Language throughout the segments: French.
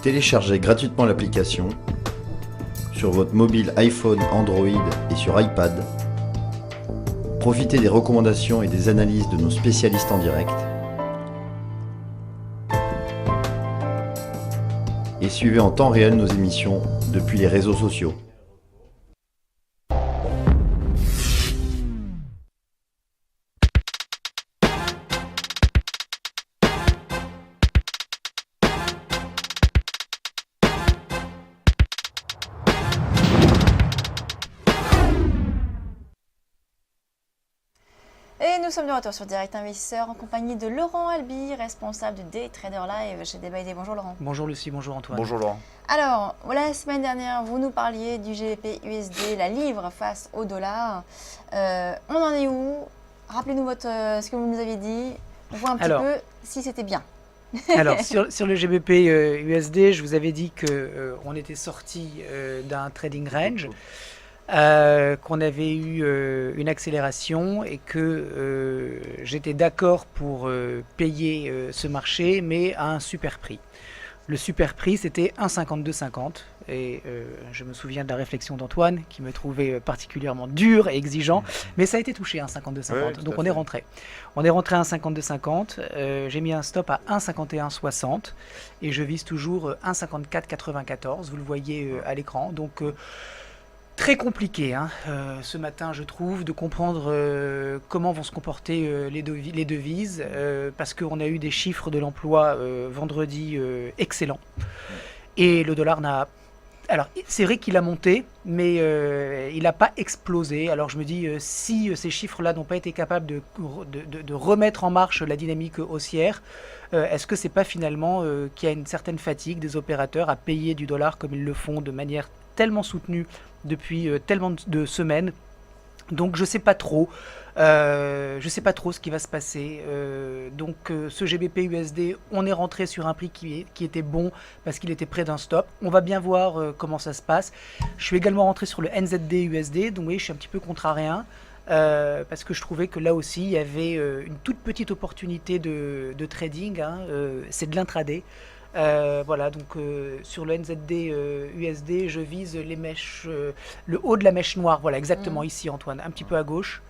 Téléchargez gratuitement l'application sur votre mobile iPhone, Android et sur iPad. Profitez des recommandations et des analyses de nos spécialistes en direct. Et suivez en temps réel nos émissions depuis les réseaux sociaux. Et nous sommes de retour sur Direct Investisseur en compagnie de Laurent Albi, responsable de Day Trader Live chez Day. Bonjour Laurent. Bonjour Lucie, bonjour Antoine. Bonjour Laurent. Alors, la semaine dernière, vous nous parliez du GBP USD, la livre face au dollar. On en est où? Rappelez-nous ce que vous nous aviez dit. On voit un petit peu si c'était bien. Alors, sur le GBP USD, je vous avais dit qu'on était sorti d'un trading range. Qu'on avait eu une accélération et que j'étais d'accord pour payer ce marché, mais à un super prix. Le super prix, c'était 1,5250 et je me souviens de la réflexion d'Antoine qui me trouvait particulièrement dur et exigeant, mais ça a été touché à 1,5250, oui, donc on est rentré. On est rentré à 1,5250, j'ai mis un stop à 1,5160 et je vise toujours 1,5494, vous le voyez à l'écran, donc très compliqué ce matin, je trouve, de comprendre comment vont se comporter les devises, parce qu'on a eu des chiffres de l'emploi vendredi excellents. Et le dollar n'a... Alors, c'est vrai qu'il a monté, mais il n'a pas explosé. Alors, je me dis, si ces chiffres-là n'ont pas été capables de remettre en marche la dynamique haussière, est-ce que c'est pas finalement qu'il y a une certaine fatigue des opérateurs à payer du dollar comme ils le font de manière tellement soutenue depuis tellement de semaines? Donc je sais pas trop ce qui va se passer. Donc ce GBP USD, on est rentré sur un prix qui était bon parce qu'il était près d'un stop. On va bien voir comment ça se passe. Je suis également rentré sur le NZD USD, donc oui, je suis un petit peu contrarien. Parce que je trouvais que là aussi il y avait une toute petite opportunité de trading, c'est de l'intraday. Voilà, donc sur le NZD USD, je vise les mèches, le haut de la mèche noire, voilà, exactement ici Antoine, un petit peu à gauche.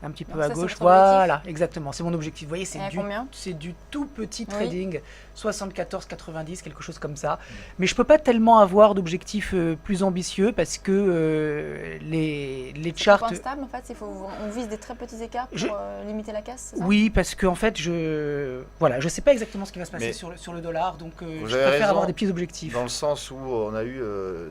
Un petit peu à gauche, voilà, exactement, c'est mon objectif. Vous voyez, c'est du tout petit trading, 74,90, quelque chose comme ça. Mais je ne peux pas tellement avoir d'objectifs plus ambitieux parce que les charts... C'est instable en fait, on vise des très petits écarts pour limiter la casse, c'est ça? Oui, parce qu'en fait, je ne sais pas exactement ce qui va se passer sur le dollar, donc je préfère avoir des petits objectifs. Dans le sens où on a eu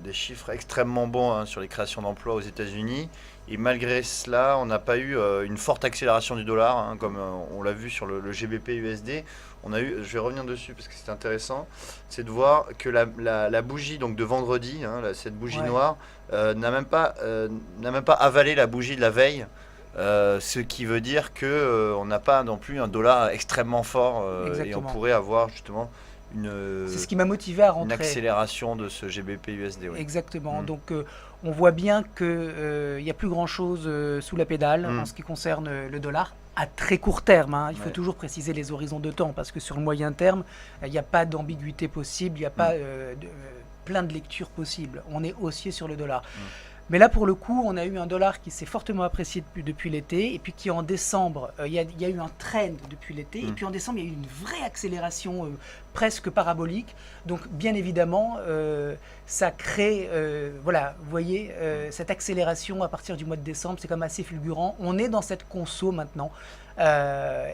des chiffres extrêmement bons sur les créations d'emplois aux États-Unis. Et malgré cela, on n'a pas eu une forte accélération du dollar, comme on l'a vu sur le GBP USD. Je vais revenir dessus parce que c'est intéressant, c'est de voir que la bougie donc de vendredi, cette bougie noire, n'a même pas avalé la bougie de la veille. Ce qui veut dire qu'on n'a pas non plus un dollar extrêmement fort et on pourrait avoir justement c'est ce qui m'a motivé à rentrer. Une accélération de ce GBP USD. Oui. Exactement. Donc on voit bien qu'il n'y a plus grand chose sous la pédale en ce qui concerne le dollar à très court terme. Il faut toujours préciser les horizons de temps parce que sur le moyen terme, il n'y a pas d'ambiguïté possible, il n'y a pas plein de lectures possibles. On est haussier sur le dollar. Mais là, pour le coup, on a eu un dollar qui s'est fortement apprécié depuis l'été, et puis qui en décembre, il y a eu un trend depuis l'été, et puis en décembre, il y a eu une vraie accélération presque parabolique. Donc, bien évidemment, ça crée, voilà, vous voyez, cette accélération à partir du mois de décembre, c'est quand même assez fulgurant. On est dans cette conso maintenant.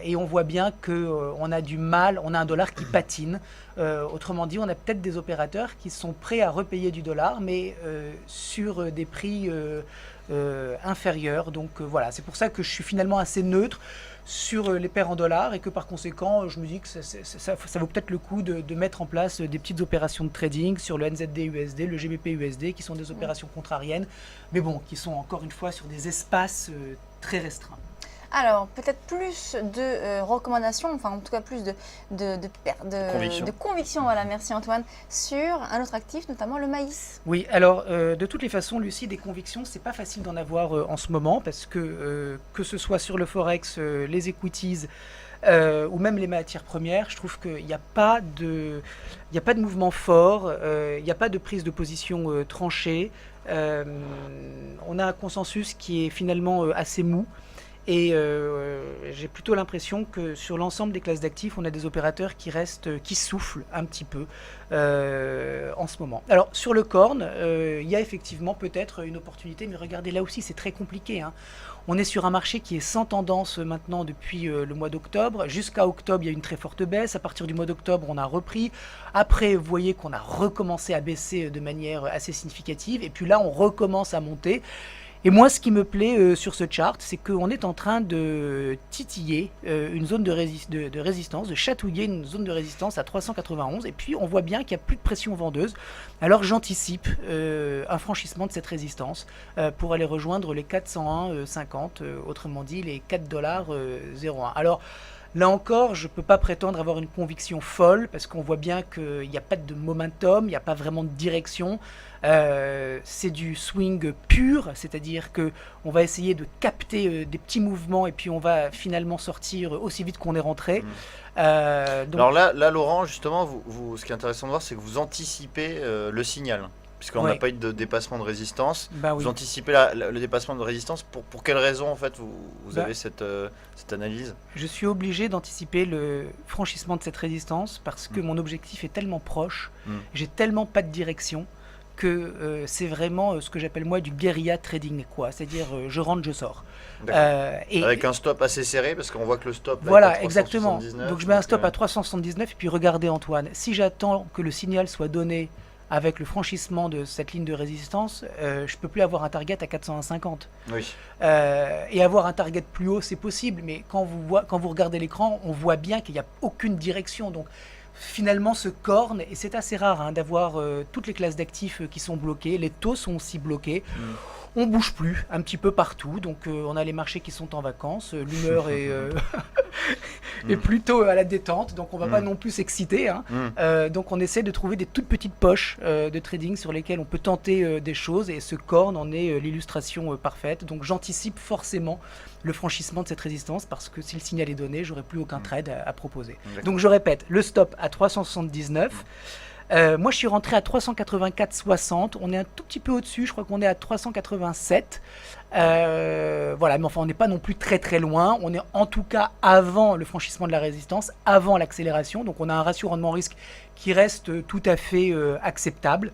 Et on voit bien qu'on a du mal, on a un dollar qui patine. Autrement dit, on a peut-être des opérateurs qui sont prêts à repayer du dollar, mais sur des prix inférieurs. Donc voilà, c'est pour ça que je suis finalement assez neutre sur les paires en dollars et que par conséquent, je me dis que ça vaut peut-être le coup de mettre en place des petites opérations de trading sur le NZD USD, le GBP USD, qui sont des opérations contrariennes, mais bon, qui sont encore une fois sur des espaces très restreints. Alors, peut-être plus de recommandations, enfin en tout cas plus Conviction. de conviction, voilà, merci Antoine, sur un autre actif, notamment le maïs. Oui, alors de toutes les façons, Lucie, des convictions, c'est pas facile d'en avoir en ce moment parce que ce soit sur le forex, les equities ou même les matières premières, je trouve qu'il n'y a pas de mouvement fort, il n'y a pas de prise de position tranchée. On a un consensus qui est finalement assez mou. Et j'ai plutôt l'impression que sur l'ensemble des classes d'actifs, on a des opérateurs qui soufflent un petit peu en ce moment. Alors sur le corn, il y a effectivement peut-être une opportunité, mais regardez là aussi c'est très compliqué, hein. On est sur un marché qui est sans tendance maintenant depuis le mois d'octobre. Jusqu'à octobre, il y a une très forte baisse. À partir du mois d'octobre, on a repris. Après, vous voyez qu'on a recommencé à baisser de manière assez significative. Et puis là, on recommence à monter. Et moi, ce qui me plaît sur ce chart, c'est qu'on est en train de titiller une zone de résistance, de chatouiller une zone de résistance à 391. Et puis, on voit bien qu'il n'y a plus de pression vendeuse. Alors, j'anticipe un franchissement de cette résistance pour aller rejoindre les 401,50, autrement dit les $4,01. Alors, là encore, je ne peux pas prétendre avoir une conviction folle parce qu'on voit bien qu'il n'y a pas de momentum, il n'y a pas vraiment de direction. C'est du swing pur, c'est-à-dire qu'on va essayer de capter des petits mouvements et puis on va finalement sortir aussi vite qu'on est rentré. Donc... Alors là, Laurent, justement, ce qui est intéressant de voir, c'est que vous anticipez le signal. Puisqu'on n'a pas eu de dépassement de résistance. Vous anticipez le dépassement de résistance. Pour quelle raison, en fait, vous avez cette analyse? Je suis obligé d'anticiper le franchissement de cette résistance parce que mon objectif est tellement proche, j'ai tellement pas de direction que c'est vraiment ce que j'appelle moi du guérilla trading, quoi. C'est-à-dire je rentre, je sors. Avec un stop assez serré, parce qu'on voit que le stop voilà, est à exactement. Donc je mets un stop à 379 et puis regardez Antoine, si j'attends que le signal soit donné avec le franchissement de cette ligne de résistance, je peux plus avoir un target à 401,50. Oui. Et avoir un target plus haut, c'est possible, mais quand vous regardez l'écran, on voit bien qu'il n'y a aucune direction. Donc finalement, ce corne, et c'est assez rare d'avoir toutes les classes d'actifs qui sont bloquées, les taux sont aussi bloqués. On bouge plus un petit peu partout, donc on a les marchés qui sont en vacances, l'humeur est plutôt à la détente, donc on va pas non plus s'exciter. Donc on essaie de trouver des toutes petites poches de trading sur lesquelles on peut tenter des choses, et ce corne en est l'illustration parfaite. Donc j'anticipe forcément le franchissement de cette résistance parce que si le signal est donné, j'aurai plus aucun trade à proposer. Donc je répète, le stop à 379. Moi, je suis rentré à 384,60. On est un tout petit peu au-dessus. Je crois qu'on est à 387. Voilà, mais enfin, on n'est pas non plus très très loin. On est en tout cas avant le franchissement de la résistance, avant l'accélération. Donc, on a un ratio rendement-risque qui reste tout à fait acceptable.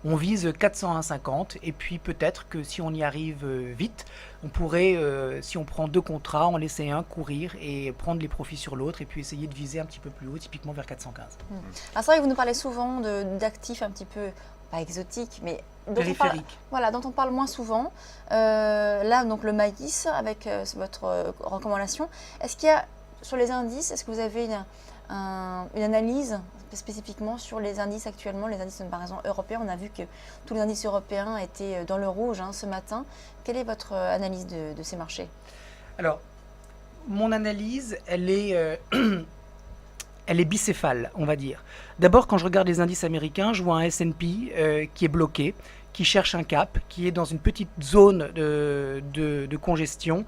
On vise 401,50 et puis peut-être que si on y arrive vite, on pourrait, si on prend 2 contrats, en laisser un courir et prendre les profits sur l'autre et puis essayer de viser un petit peu plus haut, typiquement vers 415. Alors c'est vrai que vous nous parlez souvent d'actifs un petit peu, pas exotiques, mais périphériques. Dont on parle moins souvent. Là, donc le maïs, avec votre recommandation. Est-ce qu'il y a, sur les indices, est-ce que vous avez une analyse spécifiquement sur les indices actuellement, les indices par exemple européens? On a vu que tous les indices européens étaient dans le rouge ce matin. Quelle est votre analyse de ces marchés? Alors, mon analyse, elle est bicéphale, on va dire. D'abord, quand je regarde les indices américains, je vois un S&P qui est bloqué, qui cherche un cap, qui est dans une petite zone de congestion,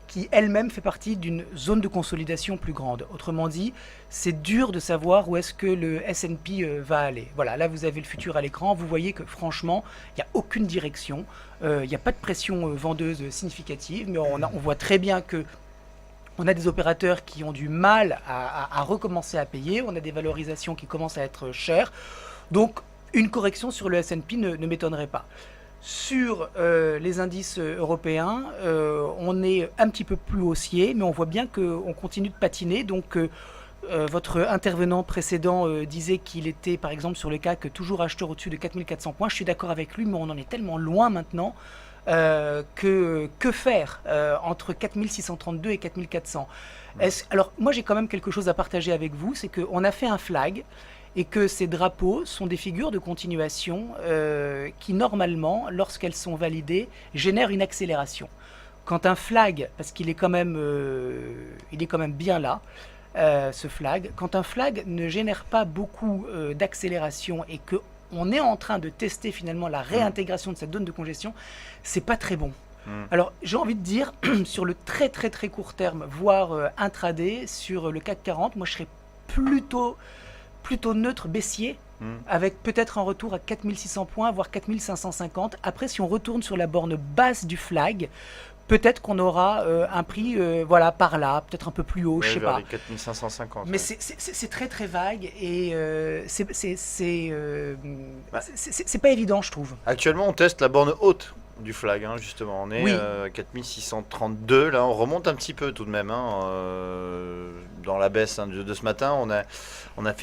qui elle-même fait partie d'une zone de consolidation plus grande. Autrement dit, c'est dur de savoir où est-ce que le S&P va aller. Voilà, là vous avez le futur à l'écran, vous voyez que franchement, il n'y a aucune direction, il n'y a pas de pression vendeuse significative, mais on voit très bien que on a des opérateurs qui ont du mal à recommencer à payer, on a des valorisations qui commencent à être chères, donc une correction sur le S&P ne m'étonnerait pas. Sur les indices européens, on est un petit peu plus haussier, mais on voit bien qu'on continue de patiner. Donc, votre intervenant précédent disait qu'il était, par exemple, sur le CAC, toujours acheteur au-dessus de 4400 points. Je suis d'accord avec lui, mais on en est tellement loin maintenant que faire entre 4632 et 4400 Alors, moi, j'ai quand même quelque chose à partager avec vous, c'est qu'on a fait un flag et que ces drapeaux sont des figures de continuation qui, normalement, lorsqu'elles sont validées, génèrent une accélération. Quand un flag, parce qu'il est quand même, il est quand même bien là, ce flag, quand un flag ne génère pas beaucoup d'accélération et que on est en train de tester finalement la réintégration de cette zone de congestion, c'est pas très bon. Alors j'ai envie de dire, sur le très très très court terme, voire intraday, sur le CAC 40, moi je serais plutôt neutre baissier, avec peut-être un retour à 4600 points, voire 4550. Après, si on retourne sur la borne basse du flag, peut-être qu'on aura un prix voilà, par là, peut-être un peu plus haut, Ouais, je sais vers pas. les 4550. Mais ouais. c'est très très vague et Bah. c'est pas évident, je trouve. Actuellement, on teste la borne haute du flag, hein, justement. On est Oui. 4632. Là, on remonte un petit peu tout de même. Hein, dans la baisse de ce matin, on a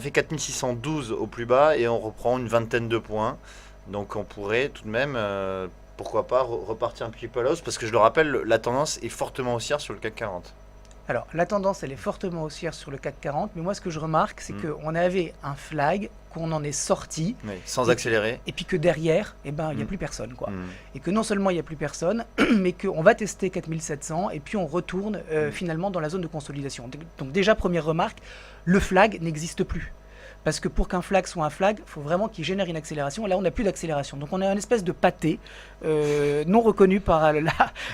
fait 4612 au plus bas et on reprend une vingtaine de points. Donc, on pourrait tout de même, pourquoi pas, repartir un petit peu à la hausse. Parce que je le rappelle, la tendance est fortement haussière sur le CAC 40. Alors, la tendance, elle est fortement haussière sur le CAC 40, mais moi, ce que je remarque, c'est qu'on avait un flag, qu'on en est sorti, Oui, sans accélérer. et puis que derrière, eh ben, il n'y a plus personne, quoi. Mm. Et que non seulement il n'y a plus personne, mais qu'on va tester 4700, et puis on retourne finalement dans la zone de consolidation. Donc déjà, première remarque, le flag n'existe plus. Parce que pour qu'un flag soit un flag, il faut vraiment qu'il génère une accélération. Et là, on n'a plus d'accélération. Donc, on a une espèce de pâté non reconnu par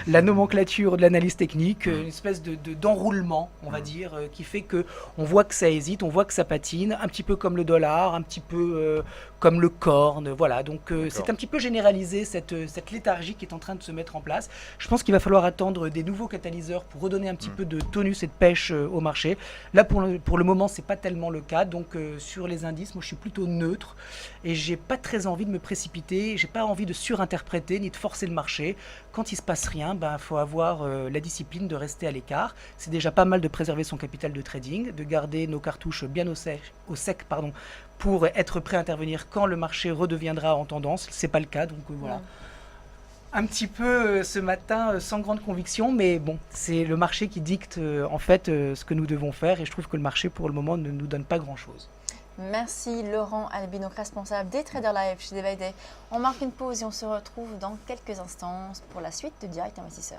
la nomenclature de l'analyse technique, une espèce d'enroulement, on va dire, qui fait qu'on voit que ça hésite, on voit que ça patine, un petit peu comme le dollar, un petit peu comme le corne. Voilà, donc c'est un petit peu généralisé, cette léthargie qui est en train de se mettre en place. Je pense qu'il va falloir attendre des nouveaux catalyseurs pour redonner un petit peu de tonus et de pêche au marché. Là, pour le moment, c'est pas tellement le cas. Donc, sur les indices, moi, je suis plutôt neutre et j'ai pas très envie de me précipiter. J'ai pas envie de surinterpréter ni de forcer le marché. Quand il se passe rien, ben, faut avoir la discipline de rester à l'écart. C'est déjà pas mal de préserver son capital de trading, de garder nos cartouches bien au sec, pour être prêt à intervenir quand le marché redeviendra en tendance. C'est pas le cas, donc voilà. Un petit peu ce matin sans grande conviction, mais bon, c'est le marché qui dicte en fait ce que nous devons faire, et je trouve que le marché pour le moment ne nous donne pas grand-chose. Merci Laurent Albino, responsable des Traders Live chez Day by Day. On marque une pause et on se retrouve dans quelques instants pour la suite de Direct Investisseur.